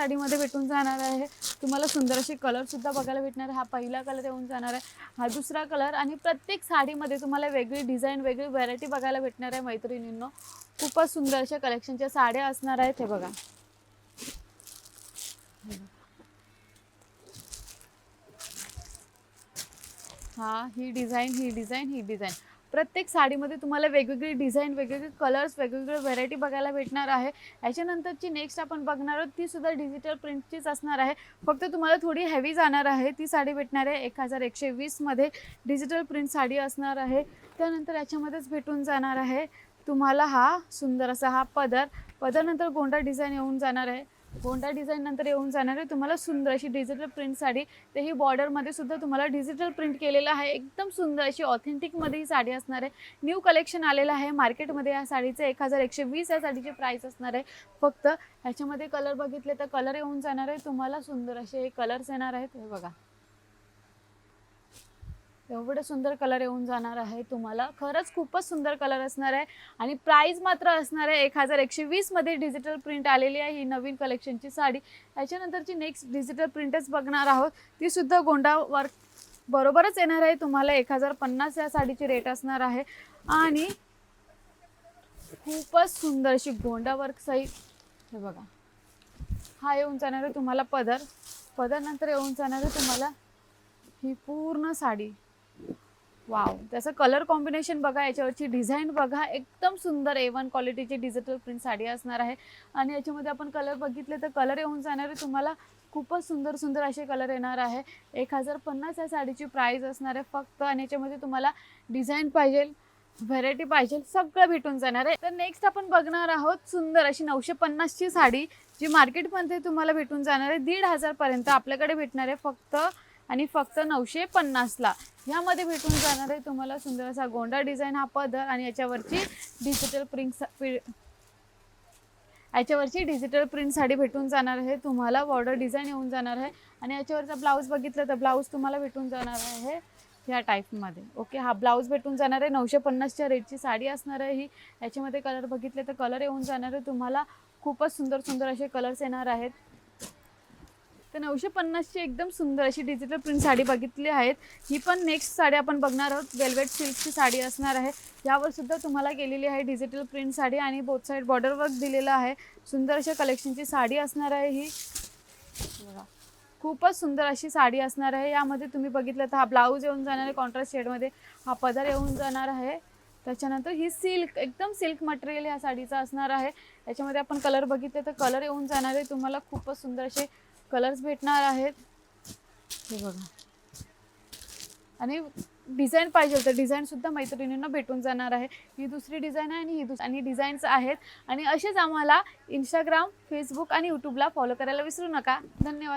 साडीमध्ये भेटून जाणार आहे तुम्हाला सुंदर असे कलर सुद्धा बघायला भेटणार आहे। हा पहिला कलर येऊन जाणार आहे, हा दुसरा कलर आणि प्रत्येक साडीमध्ये तुम्हाला वेगळी डिझाइन वेगळी व्हरायटी बघायला भेटणार आहे मैत्रिणींनो। खूपच सुंदर अशा कलेक्शनच्या साड्या असणार आहेत। हे बघा, हा ही डिझाइन प्रत्येक साडीमध्ये तुम्हाला वेगवेगळी डिझाइन वेगवेगळे कलर्स वेगवेगळे व्हरायटी बघायला भेटणार आहे। याच्यानंतरची नेक्स्ट आपण बघणार आहोत ती सुद्धा डिजिटल प्रिंटचीच असणार आहे, फक्त तुम्हाला थोडी हेवी जाणार आहे। ती साडी भेटणार आहे 1120 मध्ये डिजिटल प्रिंट साडी असणार आहे। त्यानंतर याच्यामध्येच भेटून जाणार आहे तुम्हाला हा सुंदर असा हा पदर नंतर गोंडा डिझाइन येऊन जाणार आहे। गोंडा डिझाइन नंतर येऊन जाणार आहे तुम्हाला सुंदर अशी डिजिटल प्रिंट साडी, तेही बॉर्डरमध्ये सुद्धा तुम्हाला डिजिटल प्रिंट केलेलं आहे। एकदम सुंदर अशी ऑथेंटिकमध्ये ही साडी असणार आहे। न्यू कलेक्शन आलेलं आहे मार्केटमध्ये। या साडीचे 1120 या साडीची प्राइस असणार आहे। फक्त ह्याच्यामध्ये कलर बघितले तर कलर येऊन जाणार आहे तुम्हाला सुंदर असे कलर्स येणार आहेत। हे बघा, एवढे सुंदर कलर येऊन जाणार आहे तुम्हाला, खरंच खूपच सुंदर कलर असणार आहे। आणि प्राइस मात्र असणार आहे 1120 मध्ये डिजिटल प्रिंट आलेली आहे ही नवीन कलेक्शनची साडी। याच्यानंतरची नेक्स्ट डिजिटल प्रिंटच बघणार आहोत, ती सुद्धा गोंडा वर्क बरोबरच येणार आहे तुम्हाला। 1050 या साडीची रेट असणार आहे आणि खूपच सुंदर अशी गोंडा वर्क सहित हे बघा, हा येऊन जाणार आहे तुम्हाला पदर नंतर येऊन जाणार आहे तुम्हाला ही पूर्ण साडी। वाव, त्याचं कलर कॉम्बिनेशन बघा, याच्यावरची डिझाइन बघा, एकदम सुंदर A1 क्वालिटीची डिजिटल प्रिंट साडी असणार आहे। आणि याच्यामध्ये आपण कलर बघितले तर कलर येऊन जाणार आहे तुम्हाला खूपच सुंदर सुंदर असे कलर येणार आहे। 1050 या साडीची प्राइस असणार आहे फक्त। आणि याच्यामध्ये तुम्हाला डिझाइन पाहिजे व्हरायटी पाहिजे सगळं भेटून जाणार आहे। तर नेक्स्ट आपण बघणार आहोत सुंदर अशी 950 ची साडी, जी मार्केटमध्ये तुम्हाला भेटून जाणार आहे 1500 पर्यंत, आपल्याकडे भेटणार आहे फक्त आणि फक्त 950 ला। यामध्ये भेटून जाणार आहे तुम्हाला सुंदर असा गोंडा डिझाइन हा पदर आणि याच्यावरची डिजिटल प्रिंट साडी भेटून जाणार आहे तुम्हाला। बॉर्डर डिझाइन येऊन जाणार आहे आणि याच्यावरचा ब्लाऊज बघितलं तर ब्लाऊज तुम्हाला भेटून जाणार आहे ह्या टाईपमध्ये। ओके, हा ब्लाऊज भेटून जाणार आहे 950 च्या रेटची साडी असणार आहे ही। याच्यामध्ये कलर बघितले तर कलर येऊन जाणार आहे तुम्हाला खूपच सुंदर सुंदर असे कलर्स येणार आहेत। तर 950 ची एकदम सुंदर अशी डिजिटल प्रिंट साडी बघितली आहेत। ही पण नेक्स्ट साडी आपण बघणार आहोत, वेल्वेट सिल्कची साडी असणार आहे। यावर सुद्धा तुम्हाला केलेली आहे डिजिटल प्रिंट साडी आणि बोथ साइड बॉर्डर वर्क दिलेला आहे। सुंदर अशा कलेक्शनची साडी असणार आहे ही बघा, खूपच सुंदर अशी साडी असणार आहे। यामध्ये तुम्ही बघितलं तर हा ब्लाऊज येऊन जाणार आहे कॉन्ट्रास्ट शेडमध्ये, हा पदर येऊन जाणार आहे। त्याच्यानंतर ही सिल्क एकदम सिल्क मटेरियल ह्या साडीचा असणार आहे। याच्यामध्ये आपण कलर बघितले तर कलर येऊन जाणार आहे तुम्हाला खूपच सुंदर असे कलर्स भेटणार आहेत हे बघा। आणि डिझाइन पाहिजे तर डिझाइन सुद्धा मैत्रिणींना भेटून जाणार आहे। ही दुसरी डिझाइन आहे आणि ही डिझाईन्स आहेत। आणि असेच आम्हाला इंस्टाग्राम फेसबुक आणि यूट्यूबला फॉलो करायला विसरू नका। धन्यवाद।